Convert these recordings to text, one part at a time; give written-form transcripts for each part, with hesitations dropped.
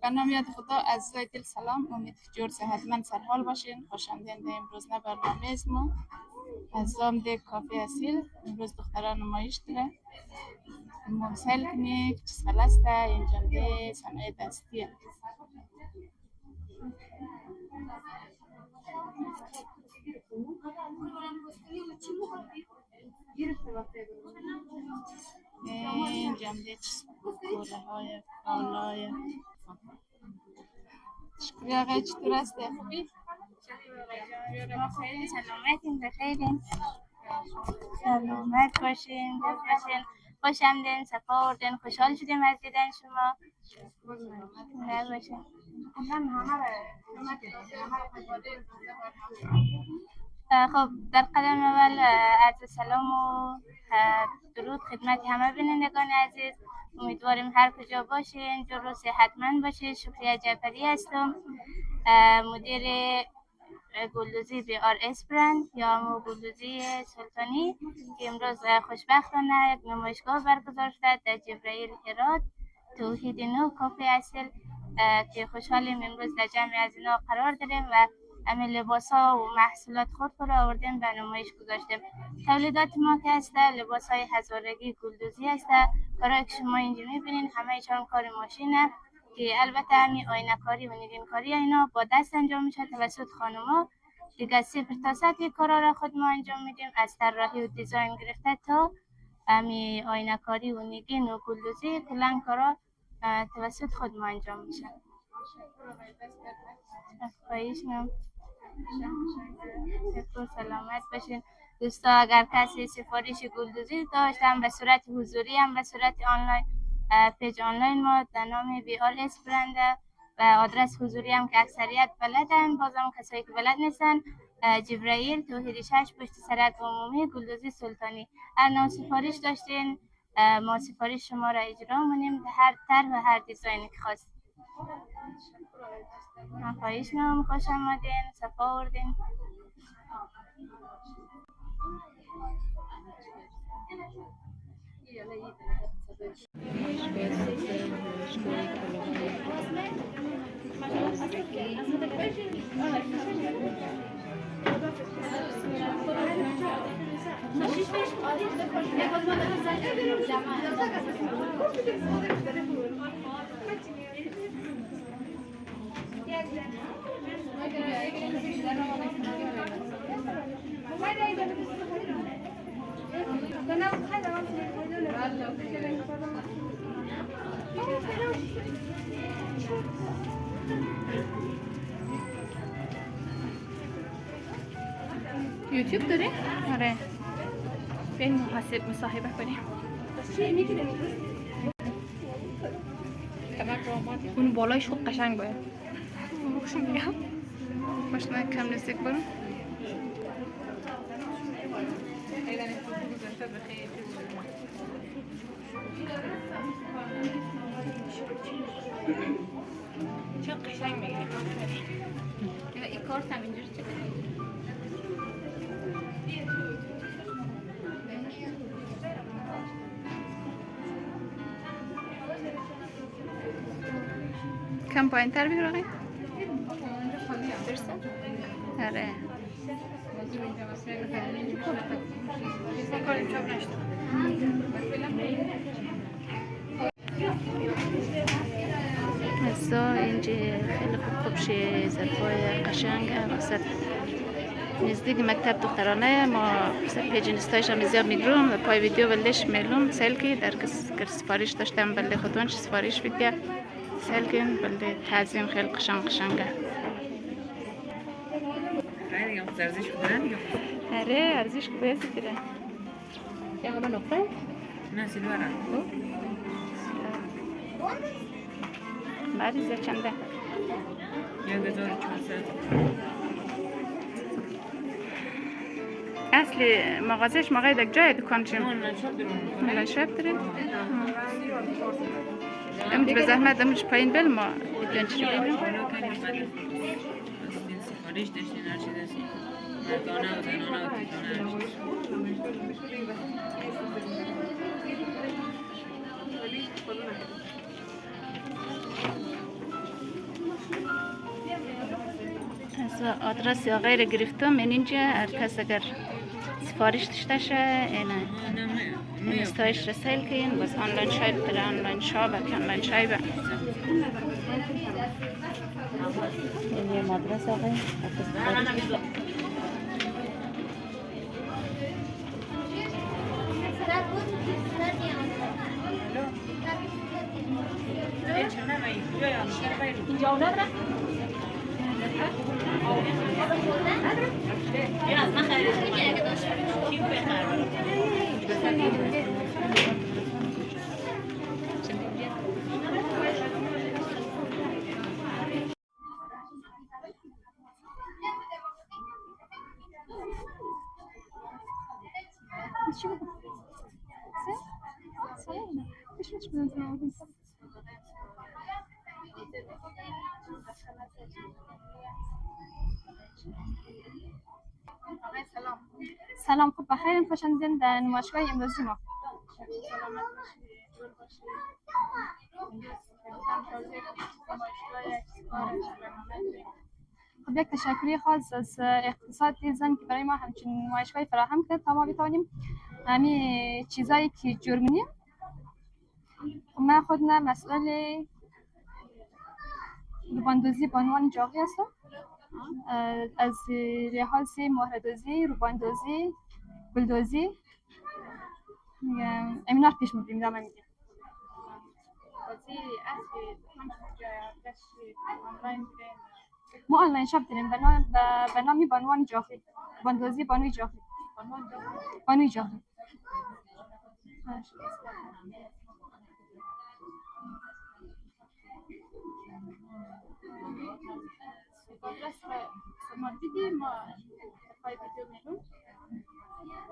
به نام یاد خدا. عزیزای دل سلام، امید که جور صحتمند سرحال باشین. خوشامدین به امروز نه برنامه از ما از دک کافی اصیل. امروز دختران نمایش داره ممثل کنی که چیز خلصته اینجا ده صنایع دستیه. اینجا ده چیز کوره های کالای. شکری آقای چطور هسته؟ خوبی؟ ما خیلی سلامتیم، بخیریم، سلامت باشین، خوش باشین، خوش آمدین، صفا آوردین، خوشحال شدیم از دیدن شما. باشین. خب در قدم اول عرض سلام و درود خدمت همه بینندگان عزیز. امیدواریم هر کجا باشین جور و صحتمند باشین. شکریه جعفری هستم، مدیر گلدوزی بی آر اس برند یا همون گلدوزی سلطانی که امروز خوشبختانه یک نمایشگاه برگزار شد در جبرائیل هرات توحید نو کافی اصل که خوشحالیم امروز در جمع از اینا قرار داریم و همه لباس ها و محصولات خود رو آوردیم به نمایش گذاشتیم. تولیدات ما که هسته لباس های هزارگی گلدوزی هسته. کارهایی که شما اینجا میبینین همه ایشان کار ماشینه که البته همین آینه کاری و نگین کاری اینا با دست انجام میشه توسط خانوما. دیگه صفر تا صد کارا را خود ما انجام میدیم، از طراحی و دیزاین گرفته تا همین آینه کاری و نگین و گلدوزی کلا کارا توسط خود ما انجام میشه. خواهش می‌کنم. سلامت باشین دوستا. اگر کسی سفارش گلدوزی داشت هم به صورت حضوری هم به صورت آنلاین، پیج آنلاین ما در نام بی آر اس برنده و آدرس حضوری هم که اکثریت بلدن، بازم کسایی که بلد نیستن جبرائیل توحید 6 پشت سرک عمومی گلدوزی سلطانی. هر نوع سفارش داشتین ما سفارش شما را اجرا منیم به هر طرح و هر دیزاینی که خواست. خواهش می‌کنم. خوش آمدین، صفا آوردین. یوتیوب داری؟ آره. بیاین مصاحبه کنیم. اون بالایش خود قشنگ باید. بخشم میگم. ماشنا کم نزدیک برم. چه قشنگ میگه. این کارت هم اینجوری چه کم پایین تر بگیر آقای؟ آره ازا اینجا خیلی خوب شه ظرفای قشنگه واسه نزدیک مکتب دخترانه. ما پیج اینستایش هم زیاد میگیرم و پای ویدیو بلدش میلم سلکی در کس سفارش داشتم بلده خودتون چه سفارش ویدیو سلکین بلده تعظیم خیلی قشنگه. ارزش کنن دیگه. آره ارزش که باید دیره. یه حالا نقطه؟ نه سیلوره. مریض چنده؟ 1400. اصلی مغازش مغای دک جای دکان چیم؟ نه شب داریم؟ امید به زحمت امروز پایین بل ما دیدن چی بگیم؟ سفارش داشتین هر چی داشتین مردانه و زنانه و تیتانه آدرس یا غیر گرفتم من اینجا هر کس اگر سفارش داشته شه این استایش رسیل کن بس آنلاین شاید در آنلاین شابه که آنلاین شایبه این یه مدرس آقای سفارش داشته سلام خوب بخیر خوش آمدین در نمایشگاه امروزی ما. خب یک تشکری خاص از اقتصاد زن که برای ما همچین نمایشگاهی فراهم کرد تا ما بتوانیم همین چیزایی که جرمونیم. من خود نه مسئول روباندوزی بانوان جاغی هستم. از لحاظ مهردوزی، روباندوزی، گلدوزی امینار پیش می‌بریم دامن میدیم. ما آنلاین شاپ داریم به نام بانوان جاغی، باندوزی بانوی جاغی. بانوی جاغی.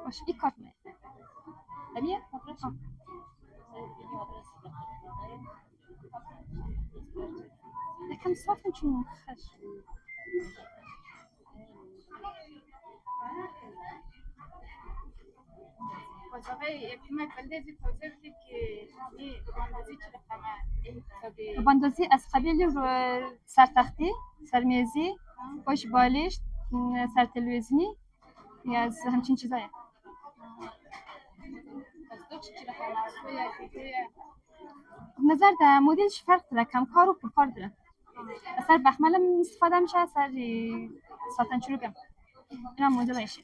باشه این کارت نه. نمیه؟ یکم صاف چون خش. باندوزی از قبیل سرتختی، سرمیزی، پشت بالشت، سر تلویزیونی یا از همچین چیزایی. نظر در مدلش فرق داره، کم کار و پرکار داره. سر بخملم استفاده میشه، سر ساتن چروکم. اینا مدل میشه.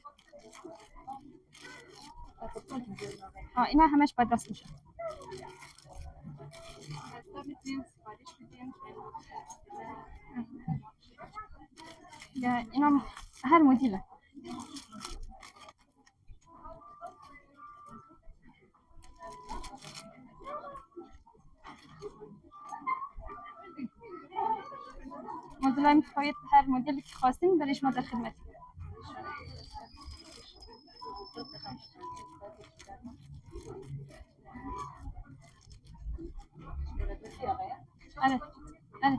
اینا همش با دست میشه. یا اینا هر مدله. مدل متفاوت هر مدلی که خواستین برای شما در خدمت. آره آره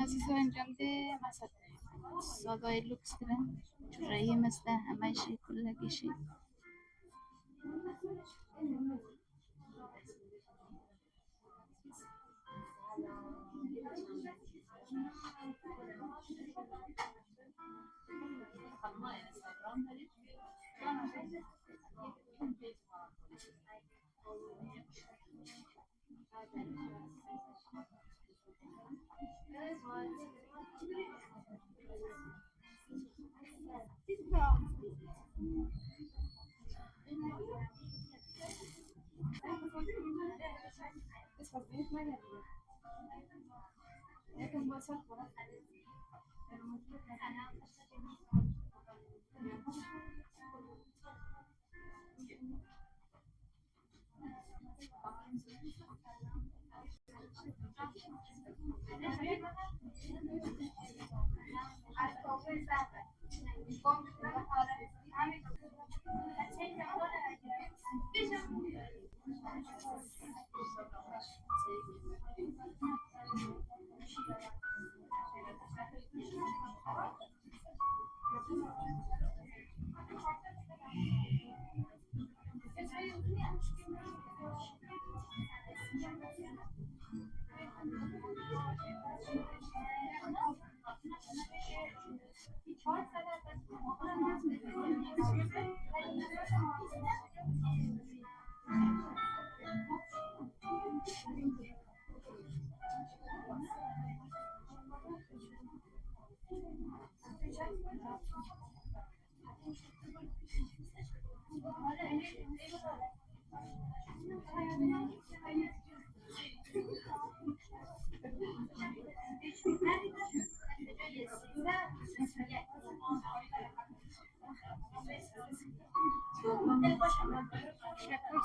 عزیزان جمده مثلا سادای لوکس دارن جورایی مثل همه شی کلگیشی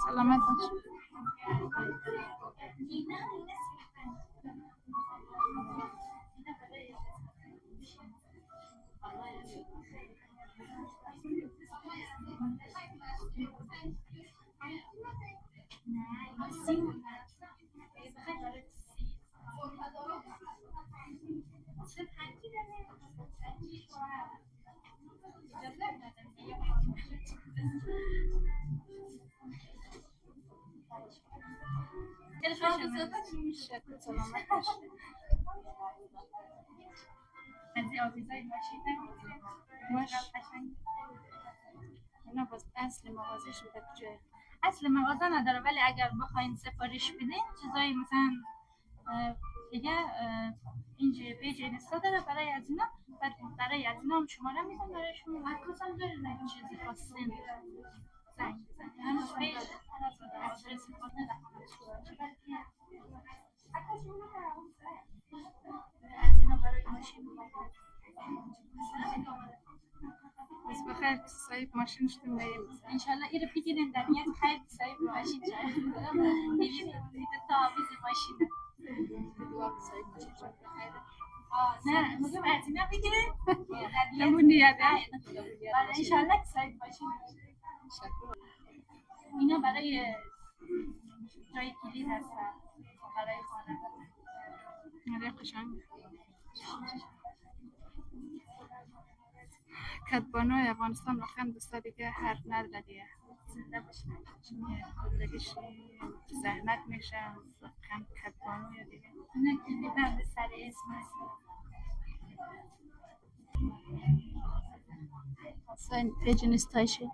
سلامت باش. شکر سلامت باش. باش. اینا باز اصل مغازش بوده کجای؟ اصل مغازه نداره، ولی اگر بخواین سفارش بدین چیزایی مثلا دیگه اینجا پیج اینستا داره برای از اینا، برای از اینا هم شماره میدن برایشون. عکس هم داره، نه چیزی خاصی زنگ بزنید هنوز پیج آدرس خود از اینا برای ماشین بس بخیر که صاحب ماشین شدیم بریم. انشالله ایره بگیرین در یک خیر صاحب ماشین شد. بگیرین تا آویز ماشینه. صاحب ماشین شد بخیر. نه میگم از اینا بگیرین. نمونی یاده. انشالله که صاحب ماشین شکر. اینا برای جای کلید هستن، برای خانه. برای قشنگ. کدبانای افغانستان واقعا دوستا دیگه حرف نداره دیگه. زنده باشین. کلگیش زحمت میشه واقعا کدبانوی دیگه. اینا کلید هم به سر اسم هست. اصلا این پیج نیستایشه.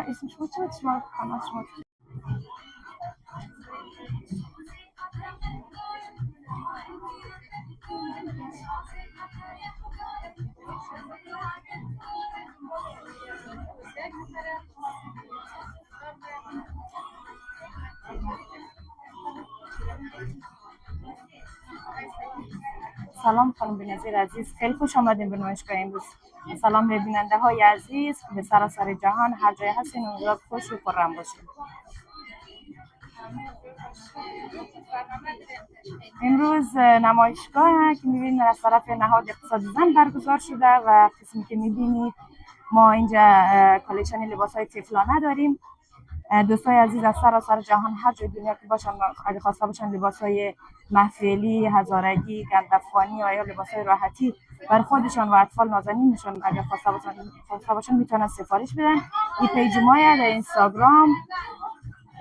اسم شما چه بود؟ شما کانال شما سلام خانم بنظیر عزیز، خیلی خوش آمدین به نمایشگاه امروز. سلام به بیننده های عزیز به سراسر جهان، هر جای هستین امیدوارم خوش و خرم باشین. امروز نمایشگاه که میبینید از طرف نهاد اقتصاد زن برگزار شده و قسمی که میبینید ما اینجا کالکشن لباس های طفلانه داریم. دوستای عزیز از سراسر جهان هر جای دنیا که باشن، اگه خواسته باشن لباسای محفلی، هزارگی، گندفغانی یا لباسای راحتی برای خودشان و اطفال نازنینشان اگه خواسته باشن میتونن سفارش بدن. این پیج ما در اینستاگرام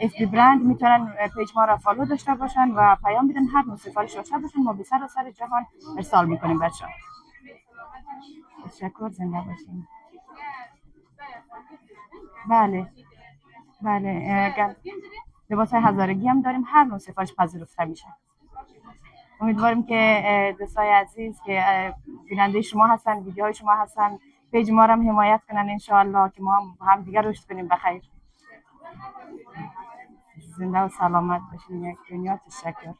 اف بی برند میتونن پیج ما را فالو داشته باشن و پیام بدن، هر نوع سفارش داشته باشن ما به سراسر جهان ارسال میکنیم بچه‌ها. تشکر، زنده باشین. بله بله. لباس های هزارگی هم داریم، هر نوع سفارش پذیرفته میشه. امیدواریم که دوستای عزیز که بیننده شما هستن، ویدیوهای شما هستن، پیج ما رو هم حمایت کنن انشاءالله که ما هم دیگر رشد کنیم بخیر. زنده و سلامت باشین. یک دنیا. تشکر.